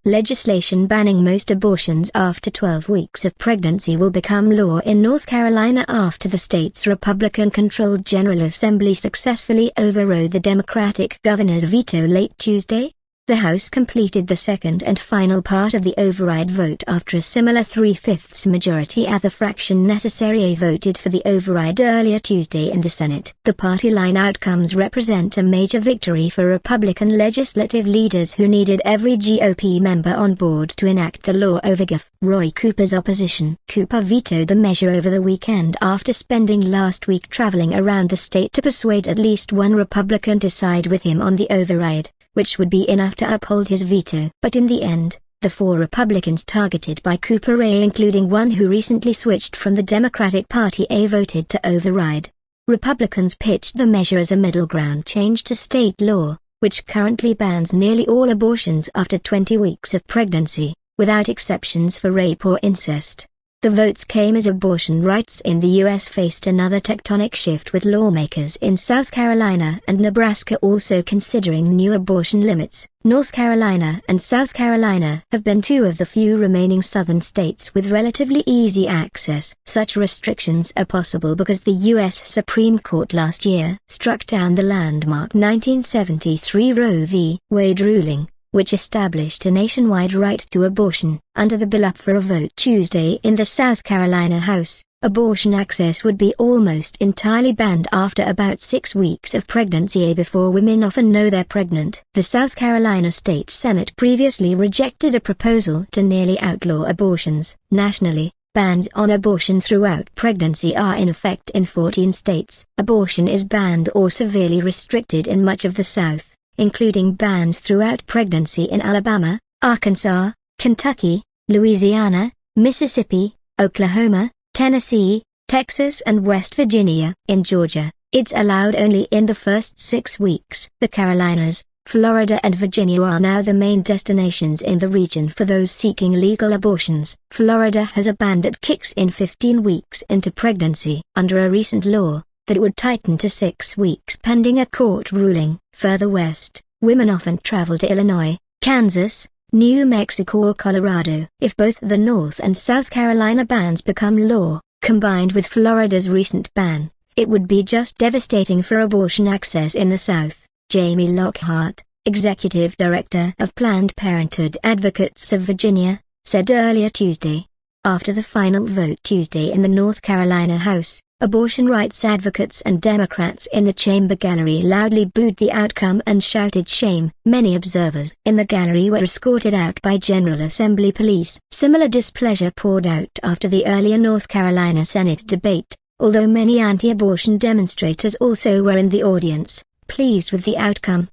Legislation banning most abortions after 12 weeks of pregnancy will become law in North Carolina after the state's Republican-controlled General Assembly successfully overrode the Democratic governor's veto late Tuesday. The House completed the second and final part of the override vote after a similar 3/5 majority at the fraction necessary voted for the override earlier Tuesday in the Senate. The party line outcomes represent a major victory for Republican legislative leaders who needed every GOP member on board to enact the law over Roy Cooper's opposition. Cooper vetoed the measure over the weekend after spending last week traveling around the state to persuade at least one Republican to side with him on the override, which would be enough to uphold his veto. But in the end, the 4 Republicans targeted by Cooper, including one who recently switched from the Democratic Party, voted to override. Republicans pitched the measure as a middle ground change to state law, which currently bans nearly all abortions after 20 weeks of pregnancy, without exceptions for rape or incest. The votes came as abortion rights in the U.S. faced another tectonic shift, with lawmakers in South Carolina and Nebraska also considering new abortion limits. North Carolina and South Carolina have been 2 of the few remaining southern states with relatively easy access. Such restrictions are possible because the U.S. Supreme Court last year struck down the landmark 1973 Roe v. Wade ruling, which established a nationwide right to abortion. Under the bill up for a vote Tuesday in the South Carolina House, abortion access would be almost entirely banned after about 6 weeks of pregnancy before women often know they're pregnant. The South Carolina State Senate previously rejected a proposal to nearly outlaw abortions. Nationally, bans on abortion throughout pregnancy are in effect in 14 states. Abortion is banned or severely restricted in much of the South, including bans throughout pregnancy in Alabama, Arkansas, Kentucky, Louisiana, Mississippi, Oklahoma, Tennessee, Texas and West Virginia. In Georgia, it's allowed only in the first 6 weeks. The Carolinas, Florida and Virginia are now the main destinations in the region for those seeking legal abortions. Florida has a ban that kicks in 15 weeks into pregnancy under a recent law that would tighten to 6 weeks pending a court ruling. Further west, women often travel to Illinois, Kansas, New Mexico or Colorado. If both the North and South Carolina bans become law, combined with Florida's recent ban, it would be just devastating for abortion access in the South. Jamie Lockhart, executive director of Planned Parenthood Advocates of Virginia, said earlier Tuesday. After the final vote Tuesday in the North Carolina House, abortion rights advocates and Democrats in the chamber gallery loudly booed the outcome and shouted shame. Many observers in the gallery were escorted out by General Assembly police. Similar displeasure poured out after the earlier North Carolina Senate debate, although many anti-abortion demonstrators also were in the audience, pleased with the outcome.